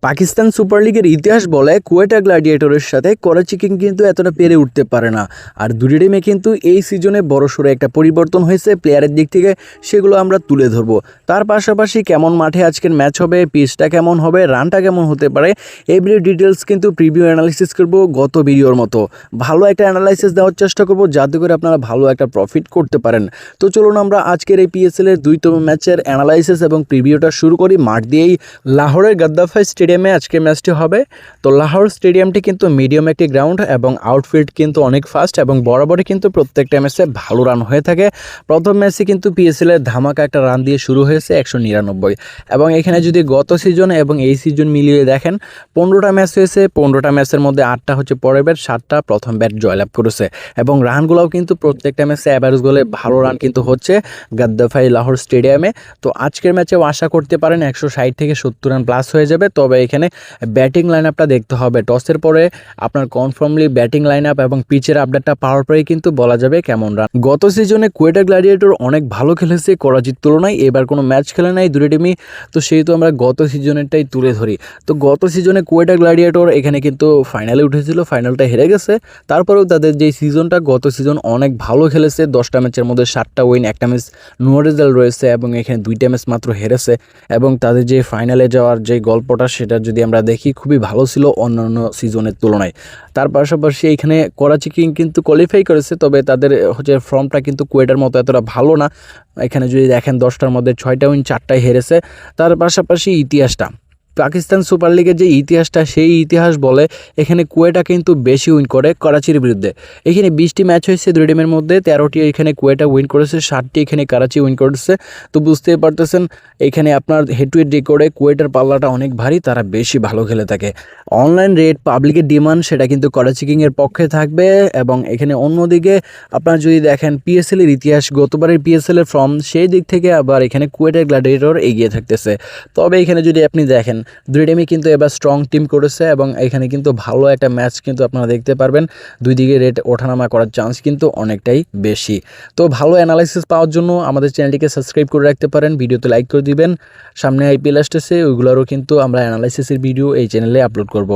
Pakistan super লিগের ইতিহাস বলে কোয়েটা গ্ল্যাডিয়েটরের সাথে করাচি কিং কিন্তু এতটা পেরে উঠতে পারে না। আর দুটি টিমে কিন্তু এই সিজনে বড়সড় একটা পরিবর্তন হয়েছে প্লেয়ারের দিক থেকে, সেগুলো আমরা তুলে ধরবো। তার পাশাপাশি কেমন মাঠে আজকের ম্যাচ হবে, পিচটা কেমন হবে, রানটা কেমন হতে পারে, এভরি ডিটেলস কিন্তু প্রিভিউ অ্যানালাইসিস করবো গত ভিডিওর মতো। ভালো একটা অ্যানালাইসিস দেওয়ার চেষ্টা করবো যাতে করে আপনারা ভালো একটা প্রফিট করতে পারেন। তো চলুন আমরা আজকের এই পিএসএল এর 2তম ম্যাচের অ্যানালাইসিস এবং প্রিভিউটা শুরু করি। মাঠ দিয়েই লাহোরের গাদ্দাফা স্টেডিয়ামে আজকে ম্যাচটি হবে। তো লাহোর স্টেডিয়ামটি কিন্তু মিডিয়াম একটি গ্রাউন্ড এবং আউটফিল্ড কিন্তু অনেক ফাস্ট এবং বরাবরই কিন্তু প্রত্যেকটা ম্যাচে ভালো রান হয়ে থাকে। প্রথম ম্যাচে কিন্তু পিএসএল এর ধামাকা একটা রান দিয়ে শুরু হয়েছে 199, এবং এখানে যদি গত সিজন এবং এই সিজন মিলিয়ে দেখেন 15টা ম্যাচ হয়েছে, 15টা ম্যাচের মধ্যে 8টা হচ্ছে পরের ব্যাট, 7টা প্রথম ব্যাট জয়লাভ করেছে। এবং রানগুলোও কিন্তু প্রত্যেকটা ম্যাচে অ্যাভারেজ গোলে ভালো রান কিন্তু হচ্ছে গাদ্দাফাই লাহোর স্টেডিয়ামে। তো আজকের ম্যাচেও আশা করতে পারেন 160 থেকে 70 রান প্লাস হয়ে যাবে। তবে এখানে ব্যাটিং লাইন আপটা দেখতে হবে, টসের পরে আপনার কনফার্মলি ব্যাটিং লাইন আপ এবং পিচের আপডেটটা পাওয়ার পরেই কিন্তু বলা যাবে কেমন রান। গত সিজনে কোয়েটা গ্ল্যাডিয়েটর অনেক ভালো খেলেছে করাচির তুলনায়, এবার কোনো ম্যাচ খেলে নাই দুটি টিমই, তো সেহেতু আমরা গত সিজনেরটাই তুলে ধরি। তো গত সিজনে কোয়েটা গ্ল্যাডিয়েটর এখানে কিন্তু ফাইনালে উঠেছিল, ফাইনালটা হেরে গেছে। তারপরেও তাদের যে সিজনটা গত সিজন অনেক ভালো খেলেছে, 10টা ম্যাচের মধ্যে 7টা উইন, একটা ম্যাচ নো রেজাল্ট রয়েছে এবং এখানে 2টা ম্যাচ মাত্র হেরেছে। এবং তাদের যে ফাইনালে যাওয়ার যে গল্পটা সেটা যদি আমরা দেখি খুবই ভালো ছিল অন্যান্য সিজনের তুলনায়। তার পাশাপাশি এখানে করাচি কিং কিন্তু কোয়ালিফাই করেছে, তবে তাদের হচ্ছে ফর্মটা কিন্তু কোয়েটার মতো এতটা ভালো না। এখানে যদি দেখেন 10টার মধ্যে 6টা উইন, 4টাই হেরেছে। তার পাশাপাশি ইতিহাসটা, পাকিস্তান সুপার লিগের যে ইতিহাসটা সেই ইতিহাস বলে এখানে কোয়েটা কিন্তু বেশি উইন করে করাচির বিরুদ্ধে। এখানে 20টি ম্যাচ হয়েছে দুই টিমের মধ্যে, 13টি এখানে কোয়েটা উইন করেছে, 7টি এখানে করাচি উইন করেছে। তো বুঝতেই পারতেছেন এখানে আপনার হেড টু হেড রেকর্ডে কোয়েটার পাল্লাটা অনেক ভারী, তারা বেশি ভালো খেলে থাকে। অনলাইন রেট, পাবলিকের ডিমান্ড সেটা কিন্তু করাচি কিংয়ের পক্ষে থাকবে। এবং এখানে অন্যদিকে আপনার যদি দেখেন পিএসএল এর ইতিহাস, গতবারের পিএসএল এর ফর্ম, সেই দিক থেকে আবার এখানে কোয়েটার গ্ল্যাডিয়েটর এগিয়ে থাকতেছে। তবে এখানে যদি আপনি দেখেন দুই টিমই কিন্তু এবার স্ট্রং টিম করেছে এবং এখানে কিন্তু ভালো একটা ম্যাচ কিন্তু আপনারা দেখতে পারবেন। দুই দিকে রেট ওঠানামা করার চান্স কিন্তু অনেকটাই বেশি। তো ভালো অ্যানালাইসিস পাওয়ার জন্য আমাদের চ্যানেলটিকে সাবস্ক্রাইব করে রাখতে পারেন, ভিডিওতে লাইক করে দিবেন। সামনে আইপিএল আসতেছে, ওইগুলোরও কিন্তু আমরা অ্যানালাইসিসের ভিডিও এই চ্যানেলে আপলোড করব।